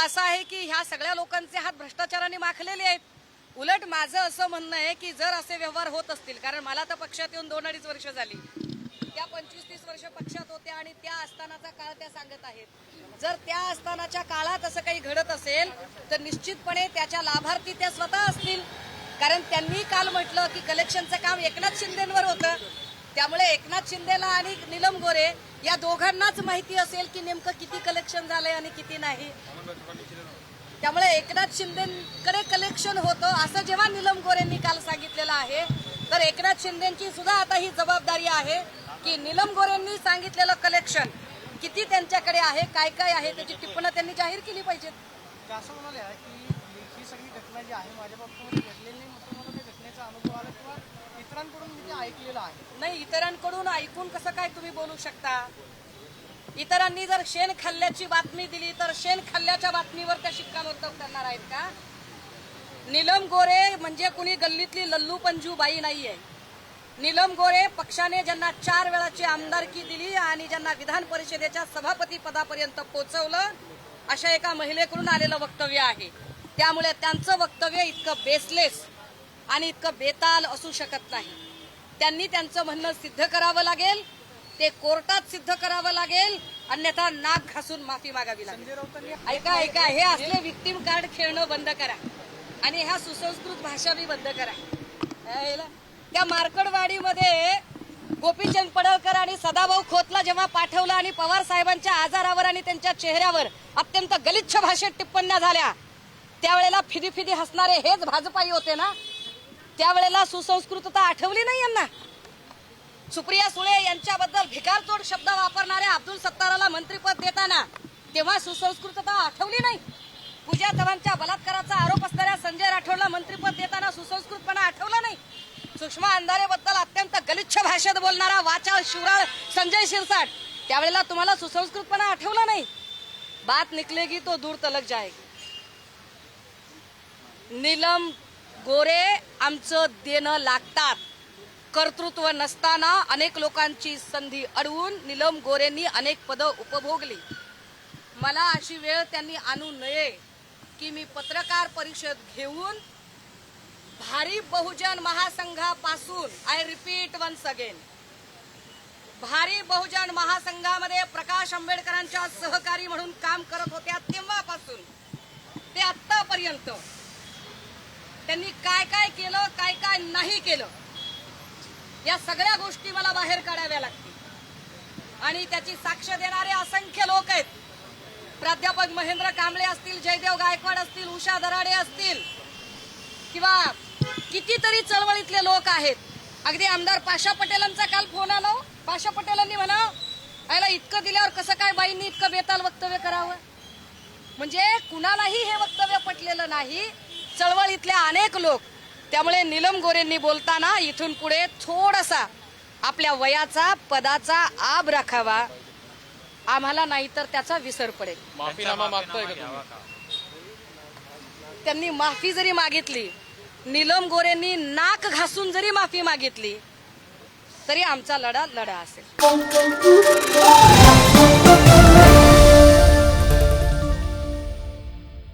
असं आहे की ह्या सगळ्या लोकांचे हात भ्रष्टाचाराने माखलेले आहेत। उलट माझं असं म्हणणं आहे की जर असे व्यवहार होत असतील, कारण मला तर पक्षात येऊन 2-2.5 वर्ष झाली, त्या 25-30 वर्ष पक्षात होत्या आणि त्या असतानाचा काळ त्या सांगत आहेत। जर त्या असतानाच्या काळात असं काही घडत असेल तर निश्चितपणे त्याच्या लाभार्थी त्या स्वतः असतील, कारण त्यांनी काल म्हटलं की कलेक्शनचं काम एकनाथ शिंदेंवर होतं। त्यामुळे एकनाथ शिंदेला आणि नीलम गोरे या दोघांनाच माहिती असेल की नेमकं किती कलेक्शन झालंय आणि किती नाही। त्यामुळे एकनाथ शिंदेकडे कलेक्शन होतं असं जेव्हा नीलम गोरेंनी काल सांगितलेलं आहे, तर एकनाथ शिंदेची सुद्धा आता ही जबाबदारी आहे की नीलम गोरेंनी सांगितलेलं कलेक्शन किती त्यांच्याकडे आहे, काय काय आहे त्याची टिप्पणी त्यांनी जाहीर केली पाहिजे। असं म्हणाले की ही सगळी घटना जी आहे माझ्या बाबतीमध्ये घडलेली नाही, मात्र मला त्या घटनेचा अनुभव आला किंवा इतरांकडून मी ते ऐकलेलं आहे। नाही, इतरांकडून ऐकून कसं काय तुम्ही बोलू शकता? इतरांनी जर शेण खाल्ल्याची बातमी दिली तर शेण खाल्ल्याच्या बातमीवर त्या शिक्कामोर्तब करणार आहेत का? नीलम गोरे म्हणजे कुणी गल्लीतली लल्लू पंजू बाई नाहीये। नीलम गोरे पक्षाने ज्यांना 4 वेळाची आमदारकी दिली आणि ज्यांना विधान परिषदेच्या सभापती पदापर्यंत पोहोचवलं, अशा एका महिलेकडून आलेलं वक्तव्य आहे। त्यामुळे त्यांचं वक्तव्य इतकं बेसलेस आणि इतकं बेताल असू शकत नाही। त्यांनी त्यांचं म्हणणं सिद्ध करावं लागेल, ते कोर्टात सिद्ध करावं लागेल, अन्यथा नाक घासून माफी मागावी लागेल। ऐका ऐका, हे असले विक्टिम कार्ड खेळणं बंद करा आणि ह्या सुसंस्कृत भाषा बी बंद करा। त्या मार्कडवाडीमध्ये गोपीचंद पडळकर आणि सदाभाऊ खोतला जेव्हा पाठवलं आणि पवार साहेबांच्या आजारावर आणि त्यांच्या चेहऱ्यावर अत्यंत गलिच्छ भाषेत टिप्पण्या झाल्या, त्यावेळेला फिदी फिदी हसणारे हेच भाजपाई होते ना? त्यावेळेला सुसंस्कृतता आठवली नाही यांना? सुप्रिया सुळे यांच्याबद्दल भिकारचोट शब्द वापरणाऱ्या अब्दुल सत्ताराला मंत्रिपद देताना तेव्हा सुसंस्कृतता आठवली नाही? पूजा चव्हाणच्या बलात्काराचा आरोप असणाऱ्या संजय राठोडला मंत्रिपद देताना सुसंस्कृतपणा आठवला नाही? सुषमा अंधारेबद्दल अत्यंत गलिच्छ भाषेत बोलणारा वाचाळ शिवराळ संजय शिरसाट, त्यावेळेला तुम्हाला सुसंस्कृतपणा आठवला नाही? बात निकलेगी तो दूर तलक जाएगी। नीलम गोरे आमचं देणं लागतात। कर्तृत्व नसताना अनेक लोकांची संधी अडवून नीलम गोरेंनी अनेक पदं उपभोगली। मला अशी वेळ त्यांनी आणू नये की मी पत्रकार परिषद घेऊन भारी बहुजन महासंघापासून, आय रिपीट वन्स अगेन, भारी बहुजन महासंघामध्ये प्रकाश आंबेडकरांच्या सहकारी म्हणून काम करत होत्या तेव्हापासून ते आतापर्यंत त्यांनी काय काय केलं, काय काय नाही केलं, या सगळ्या गोष्टी मला बाहेर काढाव्या लागतील आणि त्याची साक्ष देणारे असंख्य लोक आहेत। प्राध्यापक महेंद्र कांबळे असतील, जयदेव गायकवाड असतील, उषा दराडे असतील किंवा कितीतरी चळवळीतले लोक आहेत। अगदी आमदार पाशा पटेलांचा काल फोन आला, पाशा पटेलांनी म्हणा आयला इतकं दिल्यावर कसं काय बाईंनी इतकं बेताल वक्तव्य करावं? म्हणजे कुणालाही हे वक्तव्य पटलेलं नाही, चळवळीतले अनेक लोक। त्यामुळे नीलम गोरेंनी बोलताना इथून पुढे थोडासा आपल्या वयाचा, पदाचा आब राखावा, आम्हाला नाही तर त्याचा विसर पडेल। माफीनामा मागतोय का तुम्ही? त्यांनी माफी जरी मागितली, नीलम गोरेंनी नाक घासून जरी माफी मागितली, तरी आमचा लढा असेल।